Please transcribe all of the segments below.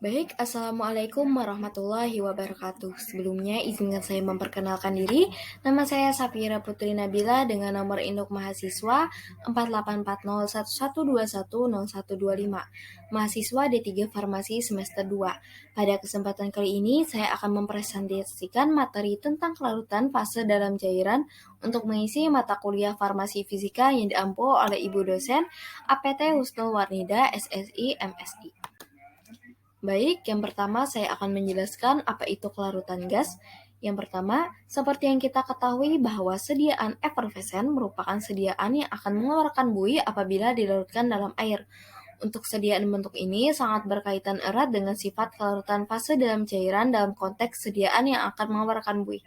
Baik, Assalamualaikum warahmatullahi wabarakatuh. Sebelumnya, izinkan saya memperkenalkan diri. Nama saya Safira Putri Nabila dengan nomor induk mahasiswa 484011210125. Mahasiswa D3 Farmasi semester 2. Pada kesempatan kali ini, saya akan mempresentasikan materi tentang kelarutan fase dalam cairan untuk mengisi mata kuliah Farmasi Fisika yang diampu oleh Ibu dosen APT Husnul Warnida, SSI, MSI. Baik, yang pertama saya akan menjelaskan apa itu kelarutan gas. Yang pertama, seperti yang kita ketahui bahwa sediaan efervescent merupakan sediaan yang akan mengeluarkan buih apabila dilarutkan dalam air. Untuk sediaan bentuk ini sangat berkaitan erat dengan sifat kelarutan fase dalam cairan dalam konteks sediaan yang akan mengeluarkan buih.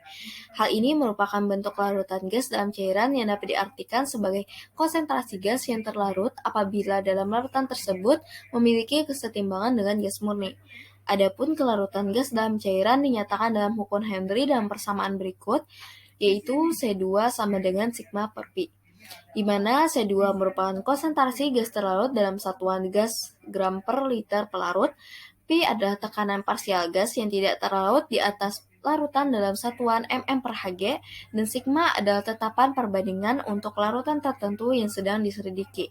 Hal ini merupakan bentuk larutan gas dalam cairan yang dapat diartikan sebagai konsentrasi gas yang terlarut apabila dalam larutan tersebut memiliki kesetimbangan dengan gas murni. Adapun kelarutan gas dalam cairan dinyatakan dalam hukum Henry dalam persamaan berikut, yaitu C2 sama dengan sigma per pi, di mana C2 merupakan konsentrasi gas terlarut dalam satuan gas gram per liter pelarut. Pi adalah tekanan parsial gas yang tidak terlarut di atas larutan dalam satuan mm per Hg, dan sigma adalah tetapan perbandingan untuk larutan tertentu yang sedang diselidiki.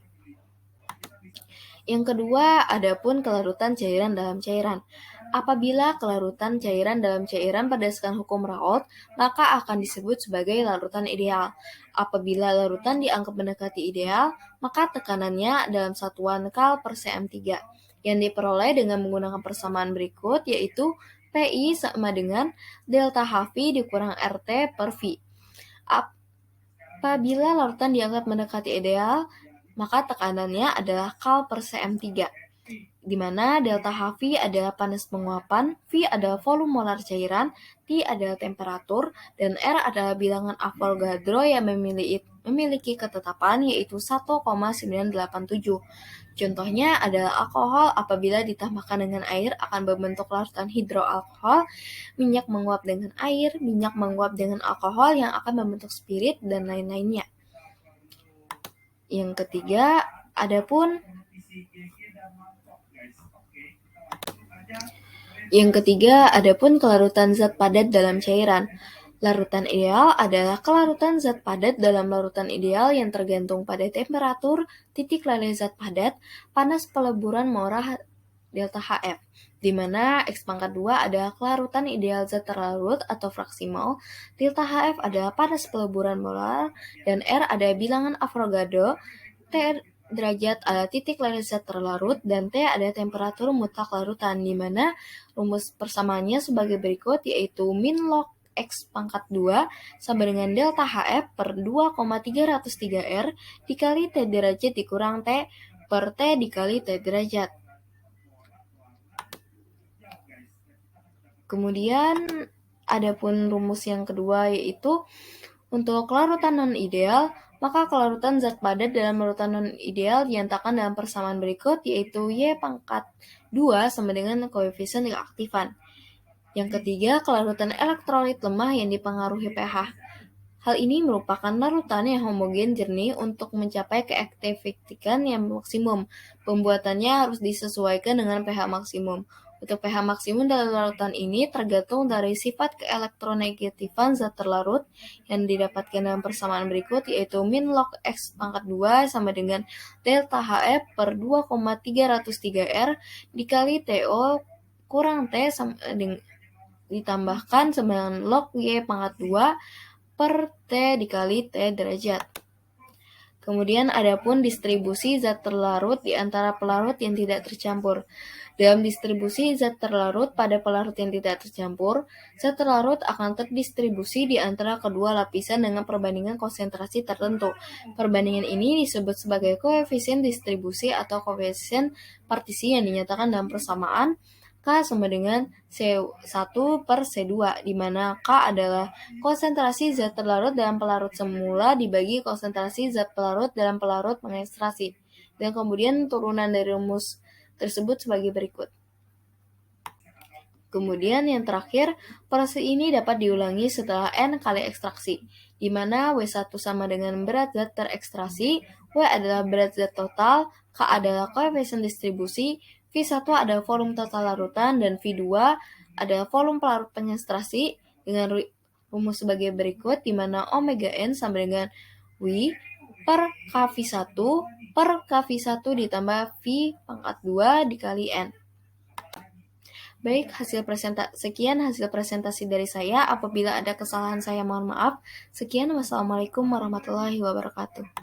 Yang kedua, adapun kelarutan cairan dalam cairan. Apabila kelarutan cairan dalam cairan berdasarkan hukum Raoult, maka akan disebut sebagai larutan ideal. Apabila larutan dianggap mendekati ideal, maka tekanannya dalam satuan kal per cm3 yang diperoleh dengan menggunakan persamaan berikut, yaitu PI sama dengan delta HV dikurang RT per V. Apabila larutan dianggap mendekati ideal, maka tekanannya adalah kal per cm3, di mana delta HV adalah panas penguapan, V adalah volume molar cairan, T adalah temperatur, dan R adalah bilangan Avogadro yang memiliki ketetapan yaitu 1,987. Contohnya adalah alkohol apabila ditambahkan dengan air akan berbentuk larutan hidroalkohol, minyak menguap dengan air, minyak menguap dengan alkohol yang akan membentuk spirit, dan lain-lainnya. Yang ketiga, adapun kelarutan zat padat dalam cairan. Larutan ideal adalah kelarutan zat padat dalam larutan ideal yang tergantung pada temperatur, titik leleh zat padat, panas peleburan molar delta Hf, di mana X⁻2 adalah kelarutan ideal zat terlarut atau fraksi mol, delta Hf adalah panas peleburan molar, dan R adalah bilangan Avogadro, T derajat adalah titik leleh zat terlarut, dan T adalah temperatur mutlak larutan, di mana rumus persamaannya sebagai berikut, yaitu min log X⁻2 sama dengan delta Hf per 2,303 R dikali T derajat dikurang T per T dikali T derajat. Kemudian adapun rumus yang kedua, yaitu untuk kelarutan non-ideal, maka kelarutan zat padat dalam larutan non-ideal dinyatakan dalam persamaan berikut, yaitu Y⁻2 sama dengan koefisien keaktifan. Yang ketiga, kelarutan elektrolit lemah yang dipengaruhi pH. Hal ini merupakan larutan yang homogen jernih untuk mencapai keaktifan yang maksimum. Pembuatannya harus disesuaikan dengan pH maksimum. Untuk pH maksimum dalam larutan ini tergantung dari sifat keelektronegatifan zat terlarut yang didapatkan dalam persamaan berikut, yaitu min log X⁻2 sama dengan delta Hf per 2,303 R dikali TO kurang T ditambahkan sama dengan log Y⁻2 per T dikali T derajat. Kemudian adapun distribusi zat terlarut di antara pelarut yang tidak tercampur. Dalam distribusi zat terlarut pada pelarut yang tidak tercampur, zat terlarut akan terdistribusi di antara kedua lapisan dengan perbandingan konsentrasi tertentu. Perbandingan ini disebut sebagai koefisien distribusi atau koefisien partisi yang dinyatakan dalam persamaan K sama dengan C1 per C2, di mana K adalah konsentrasi zat terlarut dalam pelarut semula dibagi konsentrasi zat pelarut dalam pelarut mengekstraksi. Dan kemudian turunan dari rumus tersebut sebagai berikut. Kemudian yang terakhir, proses ini dapat diulangi setelah N kali ekstraksi, di mana W1 sama dengan berat zat terekstraksi, W adalah berat zat total, K adalah koefisien distribusi, V1 adalah volume total larutan dan V2 adalah volume pelarut penyentrasi dengan rumus sebagai berikut, di mana omega N sama dengan W per KV1 per KV1 ditambah V pangkat 2 dikali N. Baik, sekian hasil presentasi dari saya. Apabila ada kesalahan saya mohon maaf. Sekian, wassalamualaikum warahmatullahi wabarakatuh.